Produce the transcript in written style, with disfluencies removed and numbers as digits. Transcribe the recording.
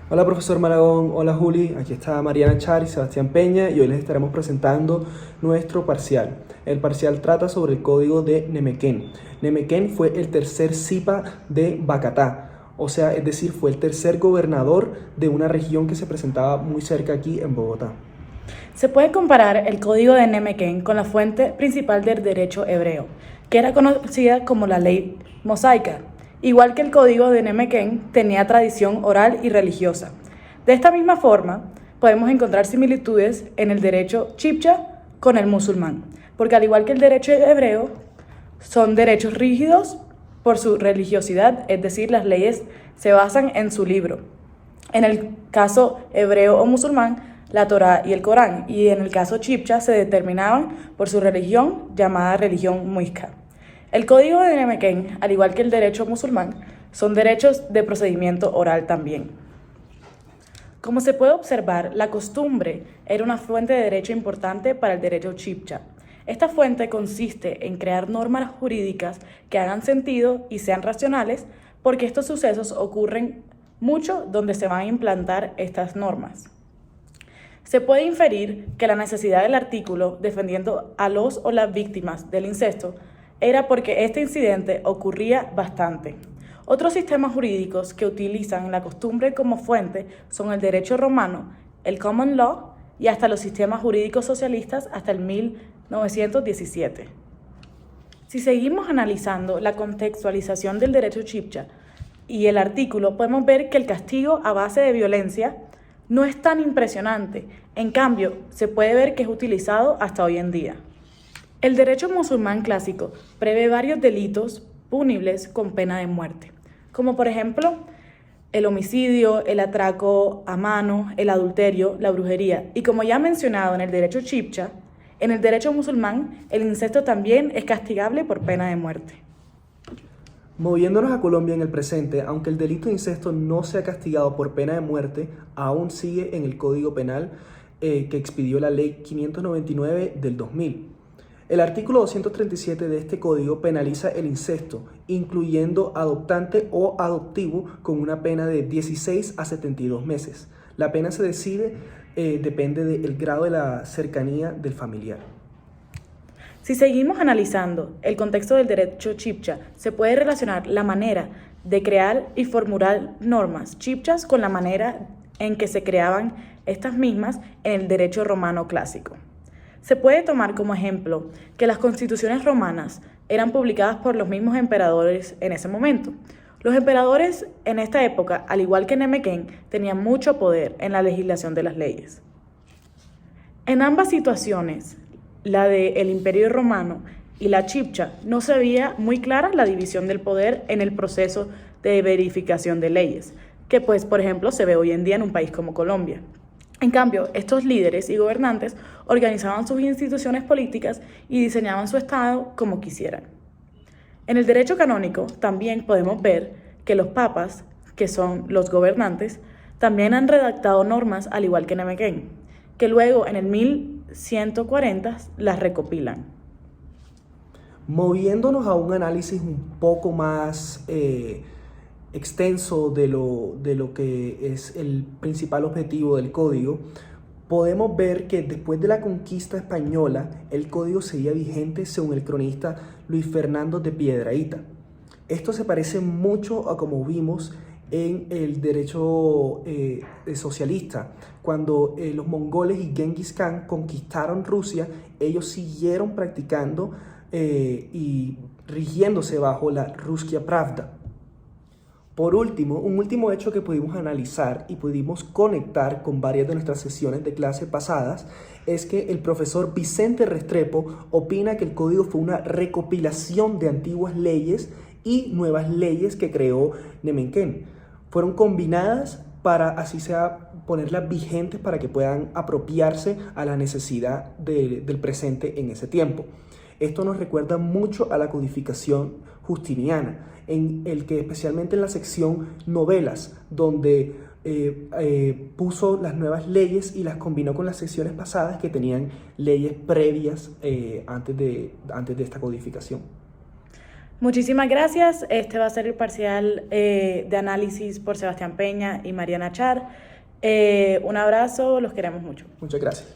Hola profesor Malagón, hola Juli, aquí está Mariana Char y Sebastián Peña y hoy les estaremos presentando nuestro parcial. El parcial trata sobre el código de Nemequén. Nemequén fue el tercer zipa de Bacatá, o sea, es decir, fue el tercer gobernador de una región que se presentaba muy cerca aquí en Bogotá. Se puede comparar el código de Nemequén con la fuente principal del derecho hebreo, que era conocida como la ley mosaica. Igual que el código de Nemequén tenía tradición oral y religiosa. De esta misma forma, podemos encontrar similitudes en el derecho chibcha con el musulmán, porque al igual que el derecho hebreo, son derechos rígidos por su religiosidad, es decir, las leyes se basan en su libro. En el caso hebreo o musulmán, la Torá y el Corán, y en el caso chibcha se determinaban por su religión llamada religión muisca. El código de Nemequén, al igual que el derecho musulmán, son derechos de procedimiento oral también. Como se puede observar, la costumbre era una fuente de derecho importante para el derecho chibcha. Esta fuente consiste en crear normas jurídicas que hagan sentido y sean racionales, porque estos sucesos ocurren mucho donde se van a implantar estas normas. Se puede inferir que la necesidad del artículo defendiendo a los o las víctimas del incesto era porque este incidente ocurría bastante. Otros sistemas jurídicos que utilizan la costumbre como fuente son el derecho romano, el common law y hasta los sistemas jurídicos socialistas hasta el 1917. Si seguimos analizando la contextualización del derecho chibcha y el artículo, podemos ver que el castigo a base de violencia no es tan impresionante. En cambio, se puede ver que es utilizado hasta hoy en día. El derecho musulmán clásico prevé varios delitos punibles con pena de muerte, como por ejemplo el homicidio, el atraco a mano, el adulterio, la brujería. Y como ya mencionado en el derecho chibcha, en el derecho musulmán el incesto también es castigable por pena de muerte. Moviéndonos a Colombia en el presente, aunque el delito de incesto no sea castigado por pena de muerte, aún sigue en el Código Penal que expidió la Ley 599 del 2000. El artículo 237 de este código penaliza el incesto, incluyendo adoptante o adoptivo, con una pena de 16 a 72 meses. La pena se decide, depende del grado de la cercanía del familiar. Si seguimos analizando el contexto del derecho chibcha, se puede relacionar la manera de crear y formular normas chibchas con la manera en que se creaban estas mismas en el derecho romano clásico. Se puede tomar como ejemplo que las constituciones romanas eran publicadas por los mismos emperadores en ese momento. Los emperadores en esta época, al igual que Nemequén, tenían mucho poder en la legislación de las leyes. En ambas situaciones, la del Imperio Romano y la chibcha, no se veía muy clara la división del poder en el proceso de verificación de leyes, que pues, por ejemplo, se ve hoy en día en un país como Colombia. En cambio, estos líderes y gobernantes organizaban sus instituciones políticas y diseñaban su Estado como quisieran. En el derecho canónico también podemos ver que los papas, que son los gobernantes, también han redactado normas al igual que Nemequén, que luego en el 1140 las recopilan. Moviéndonos a un análisis un poco más extenso de lo que es el principal objetivo del código, podemos ver que después de la conquista española, el código seguía vigente según el cronista Luis Fernando de Piedrahíta. Esto se parece mucho a como vimos en el derecho socialista. Cuando los mongoles y Genghis Khan conquistaron Rusia, ellos siguieron practicando y rigiéndose bajo la Ruskaya Pravda. Por último, un último hecho que pudimos analizar y pudimos conectar con varias de nuestras sesiones de clase pasadas es que el profesor Vicente Restrepo opina que el código fue una recopilación de antiguas leyes y nuevas leyes que creó Nemequén. Fueron combinadas para así sea ponerlas vigentes para que puedan apropiarse a la necesidad del presente en ese tiempo. Esto nos recuerda mucho a la codificación justiniana, en el que especialmente en la sección novelas, donde puso las nuevas leyes y las combinó con las secciones pasadas que tenían leyes previas antes de esta codificación. Muchísimas gracias. Este va a ser el parcial de análisis por Sebastián Peña y Mariana Char. Un abrazo, los queremos mucho. Muchas gracias.